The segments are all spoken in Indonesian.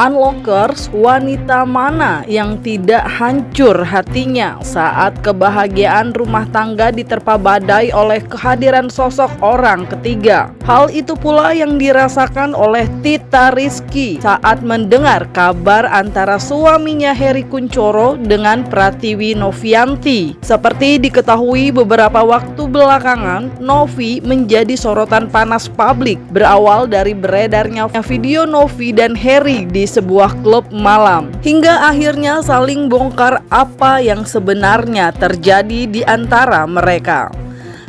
Unlockers, wanita mana yang tidak hancur hatinya saat kebahagiaan rumah tangga diterpa badai oleh kehadiran sosok orang ketiga? Hal itu pula yang dirasakan oleh Tita Rizky saat mendengar kabar antara suaminya Heri Kunchoro dengan Pratiwi Novianti. Seperti diketahui beberapa waktu belakangan, Novi menjadi sorotan panas publik berawal dari beredarnya video Novi dan Heri di sebuah klub malam, hingga akhirnya saling bongkar apa yang sebenarnya terjadi di antara mereka.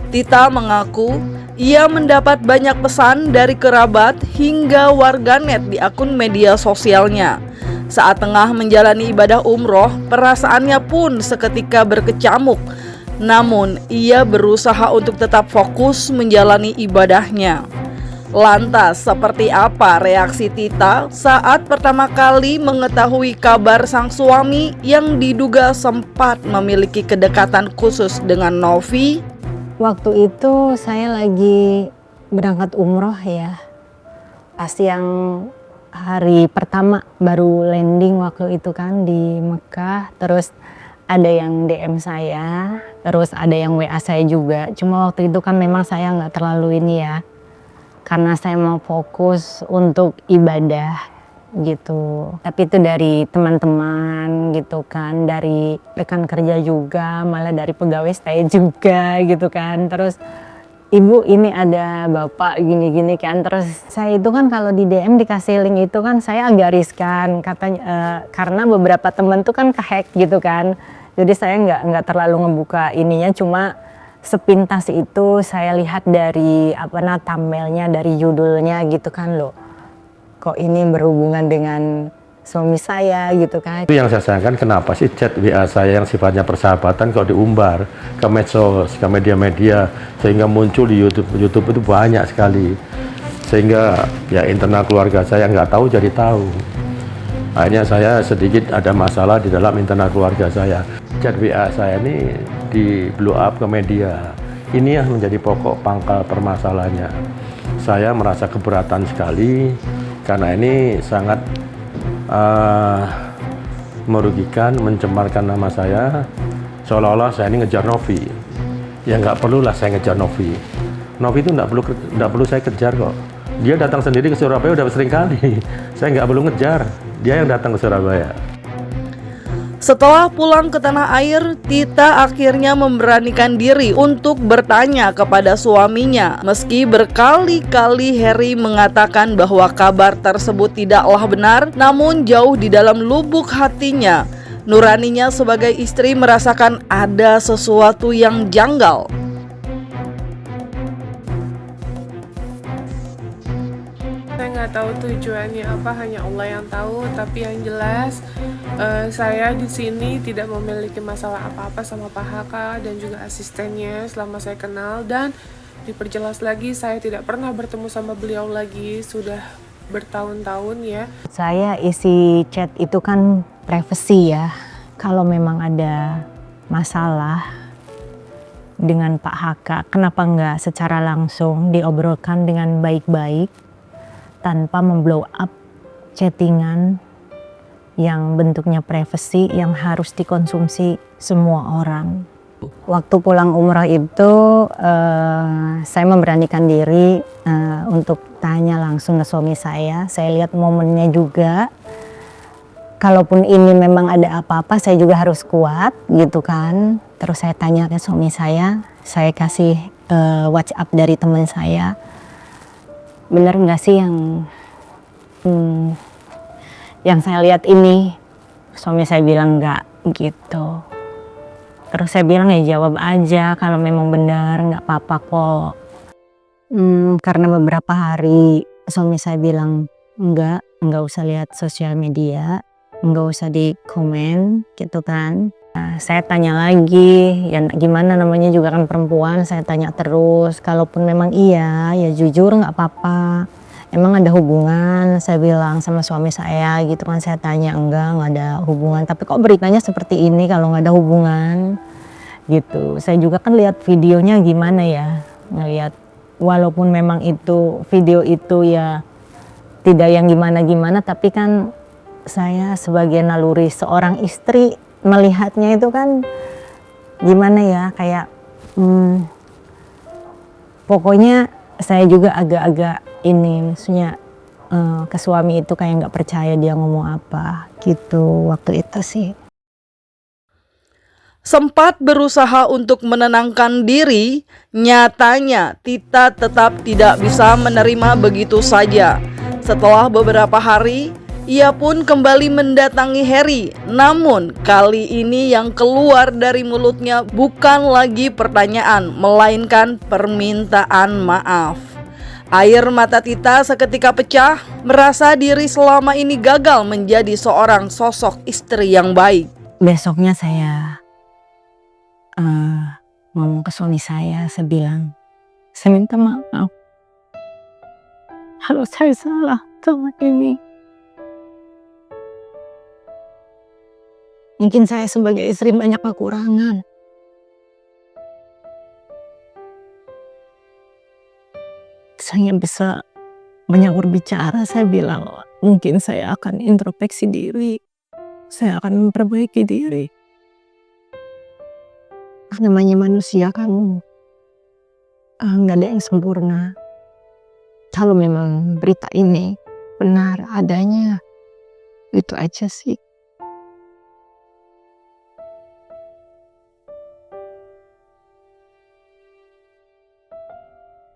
Tita mengaku ia mendapat banyak pesan dari kerabat hingga warganet di akun media sosialnya. Saat tengah menjalani ibadah umroh, perasaannya pun seketika berkecamuk. Namun, ia berusaha untuk tetap fokus menjalani ibadahnya. Lantas, seperti apa reaksi Tita saat pertama kali mengetahui kabar sang suami yang diduga sempat memiliki kedekatan khusus dengan Novi? Waktu itu saya lagi berangkat umroh ya. Pas yang hari pertama baru landing waktu itu kan di Mekah. Terus ada yang DM saya, terus ada yang WA saya juga. Cuma waktu itu kan memang saya nggak terlalu ini ya. Karena saya mau fokus untuk ibadah gitu. Tapi itu dari teman-teman gitu kan, dari rekan kerja juga, malah dari pegawai saya juga gitu kan. Terus ibu ini ada bapak gini-gini kan. Terus saya itu kan kalau di DM dikasih link itu kan saya agak riskan katanya, karena beberapa teman tuh kan kehack gitu kan. Jadi saya nggak terlalu ngebuka ininya, cuma sepintas itu saya lihat dari thumbnailnya, dari judulnya gitu kan, loh kok ini berhubungan dengan suami saya gitu kan. Itu yang saya sayangkan, kenapa sih chat WA saya yang sifatnya persahabatan kok diumbar ke medsos, ke media-media, sehingga muncul di YouTube itu banyak sekali, sehingga ya internal keluarga saya nggak tahu jadi tahu. Akhirnya saya sedikit ada masalah di dalam internal keluarga saya. Chat WA saya ini di blow up ke media. Ini yang menjadi pokok pangkal permasalahannya. Saya merasa keberatan sekali karena ini sangat merugikan, mencemarkan nama saya. Seolah-olah saya ini ngejar Novi. Ya nggak perlulah saya ngejar Novi. Novi itu nggak perlu saya kejar kok. Dia datang sendiri ke Surabaya udah sering kali. Saya nggak perlu ngejar. Dia yang datang ke Surabaya. Setelah pulang ke tanah air, Tita akhirnya memberanikan diri untuk bertanya kepada suaminya. Meski berkali-kali Heri mengatakan bahwa kabar tersebut tidaklah benar, namun jauh di dalam lubuk hatinya, nuraninya sebagai istri merasakan ada sesuatu yang janggal. Saya nggak tahu tujuannya apa, hanya Allah yang tahu. Tapi yang jelas saya di sini tidak memiliki masalah apa-apa sama Pak Haka dan juga asistennya selama saya kenal. Dan diperjelas lagi, saya tidak pernah bertemu sama beliau lagi, sudah bertahun-tahun ya. Saya isi chat itu kan privacy ya. Kalau memang ada masalah dengan Pak Haka, kenapa nggak secara langsung diobrolkan dengan baik-baik tanpa memblow up chattingan yang bentuknya privacy yang harus dikonsumsi semua orang. Waktu pulang umrah itu saya memberanikan diri untuk tanya langsung ke suami saya. Saya lihat momennya juga. Kalaupun ini memang ada apa-apa, saya juga harus kuat gitu kan. Terus saya tanya ke suami saya kasih WhatsApp dari teman saya. Bener nggak sih yang saya lihat ini? Suami saya bilang enggak gitu. Terus saya bilang ya jawab aja kalau memang benar, nggak apa-apa kok. Karena beberapa hari suami saya bilang nggak usah lihat sosial media, nggak usah di komen gitu kan. Nah, saya tanya lagi, ya gimana namanya juga kan perempuan, saya tanya terus. Kalaupun memang iya, ya jujur nggak apa-apa. Emang ada hubungan, saya bilang sama suami saya gitu kan. Saya tanya nggak ada hubungan. Tapi kok beritanya seperti ini kalau nggak ada hubungan gitu. Saya juga kan lihat videonya gimana ya, ngelihat walaupun memang itu video itu ya tidak yang gimana-gimana, tapi kan saya sebagai naluri seorang istri melihatnya itu kan gimana ya, kayak pokoknya saya juga agak-agak ini, maksudnya ke suami itu kayak nggak percaya dia ngomong apa gitu waktu itu sih. Sempat berusaha untuk menenangkan diri, nyatanya Tita tetap tidak bisa menerima begitu saja. Setelah beberapa hari, ia pun kembali mendatangi Heri. Namun kali ini yang keluar dari mulutnya bukan lagi pertanyaan, melainkan permintaan maaf. Air mata Tita seketika pecah, merasa diri selama ini gagal menjadi seorang sosok istri yang baik. Besoknya saya ngomong ke suami saya bilang, saya minta maaf kalau saya salah sama ini. Mungkin saya sebagai istri banyak kekurangan. Saya bisa banyak berbicara, saya bilang mungkin saya akan introspeksi diri, saya akan memperbaiki diri. Namanya manusia kan nggak ada yang sempurna. Kalau memang berita ini benar adanya, itu aja sih.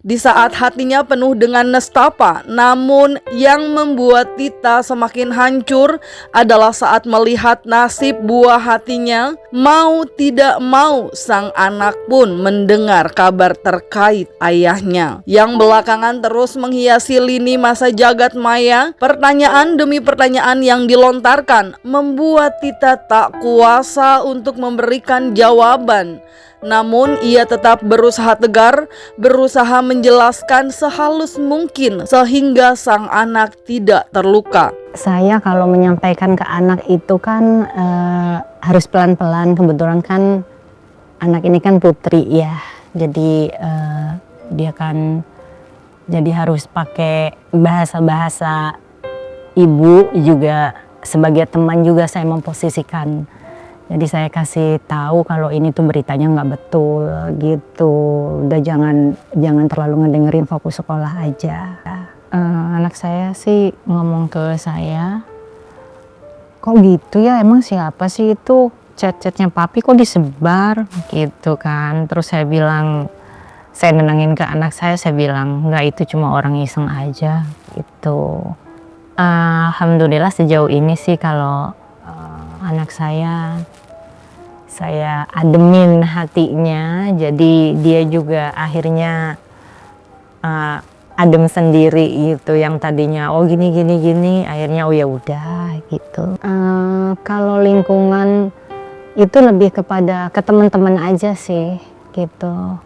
Di saat hatinya penuh dengan nestapa, namun yang membuat Tita semakin hancur adalah saat melihat nasib buah hatinya. Mau tidak mau, sang anak pun mendengar kabar terkait ayahnya yang belakangan terus menghiasi lini masa jagat maya. Pertanyaan demi pertanyaan yang dilontarkan membuat Tita tak kuasa untuk memberikan jawaban. Namun ia tetap berusaha tegar, berusaha menjelaskan sehalus mungkin sehingga sang anak tidak terluka. Saya kalau menyampaikan ke anak itu kan harus pelan-pelan. Kebetulan kan anak ini kan putri ya, jadi dia kan jadi harus pakai bahasa-bahasa ibu juga. Sebagai teman juga saya memposisikan. Jadi saya kasih tahu kalau ini tuh beritanya nggak betul gitu. Udah jangan terlalu ngedengerin, fokus sekolah aja. Anak saya sih ngomong ke saya, kok gitu ya, emang siapa sih itu chat-chatnya papi kok disebar gitu kan. Terus saya bilang, saya nenangin ke anak saya bilang nggak, itu cuma orang iseng aja gitu. Alhamdulillah sejauh ini sih kalau anak saya ademin hatinya, jadi dia juga akhirnya adem sendiri gitu. Yang tadinya oh gini akhirnya oh ya udah gitu. Kalau lingkungan itu lebih kepada ke teman-teman aja sih gitu.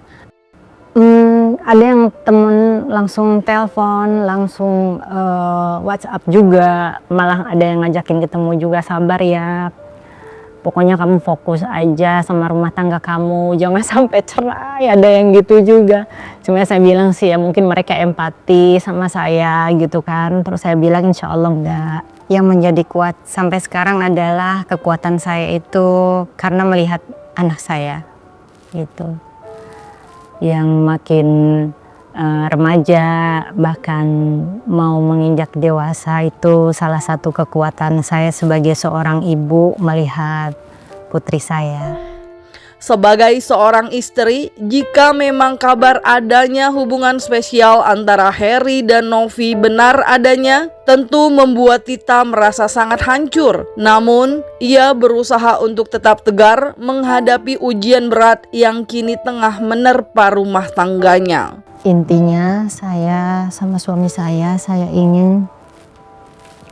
Ada yang temen langsung telepon, langsung WhatsApp juga, malah ada yang ngajakin ketemu juga. Sabar ya, pokoknya kamu fokus aja sama rumah tangga kamu, jangan sampai cerai, ada yang gitu juga. Cuma saya bilang sih ya mungkin mereka empati sama saya gitu kan. Terus saya bilang insya Allah enggak. Yang menjadi kuat sampai sekarang adalah kekuatan saya itu karena melihat anak saya gitu, yang makin remaja bahkan mau menginjak dewasa. Itu salah satu kekuatan saya sebagai seorang ibu melihat putri saya. Sebagai seorang istri, jika memang kabar adanya hubungan spesial antara Heri dan Novi benar adanya, tentu membuat Tita merasa sangat hancur. Namun, ia berusaha untuk tetap tegar menghadapi ujian berat yang kini tengah menerpa rumah tangganya. Intinya saya sama suami saya ingin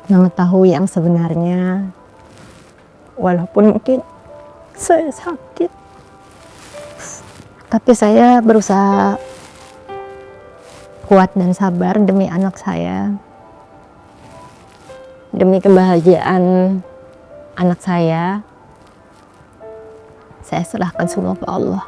mengetahui yang sebenarnya. Walaupun mungkin saya sakit, tapi saya berusaha kuat dan sabar demi anak saya, demi kebahagiaan anak saya serahkan semua ke Allah.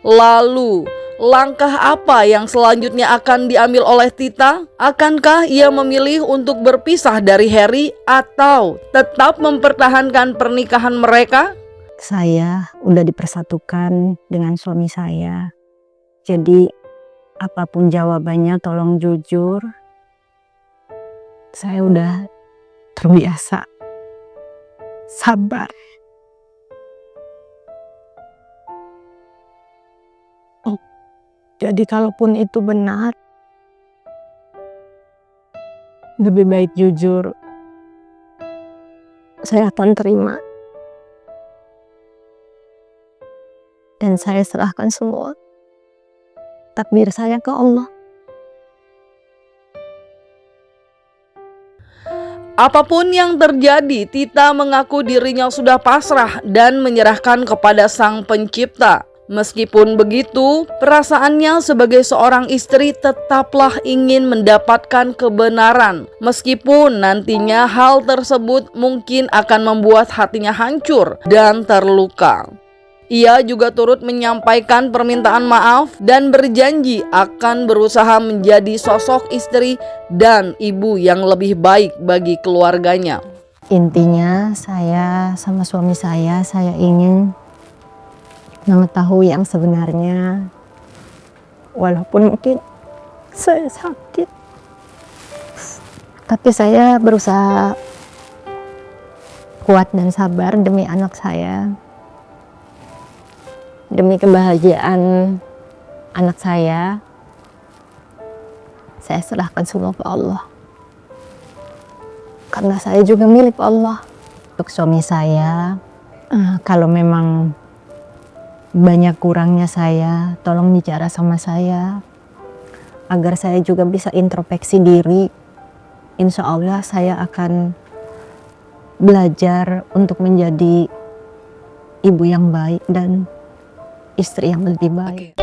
Lalu, Langkah apa yang selanjutnya akan diambil oleh Tita? Akankah ia memilih untuk berpisah dari Heri atau tetap mempertahankan pernikahan mereka? Saya udah dipersatukan dengan suami saya. Jadi apapun jawabannya tolong jujur. Saya udah terbiasa sabar. Jadi kalaupun itu benar, lebih baik jujur. Saya akan terima. Dan saya serahkan semua takdir saya ke Allah. Apapun yang terjadi, Tita mengaku dirinya sudah pasrah dan menyerahkan kepada Sang Pencipta. Meskipun begitu, perasaannya sebagai seorang istri tetaplah ingin mendapatkan kebenaran. Meskipun nantinya hal tersebut mungkin akan membuat hatinya hancur dan terluka. Ia juga turut menyampaikan permintaan maaf dan berjanji akan berusaha menjadi sosok istri dan ibu yang lebih baik bagi keluarganya. Intinya saya sama suami saya ingin mengetahui yang sebenarnya. Walaupun mungkin saya sakit, tapi saya berusaha kuat dan sabar demi anak saya. Demi kebahagiaan anak saya serahkan semua ke Allah. Karena saya juga milik Allah. Untuk suami saya, kalau memang banyak kurangnya saya, tolong bicara sama saya. Agar saya juga bisa introspeksi diri. Insya Allah saya akan belajar untuk menjadi ibu yang baik dan istri yang lebih baik.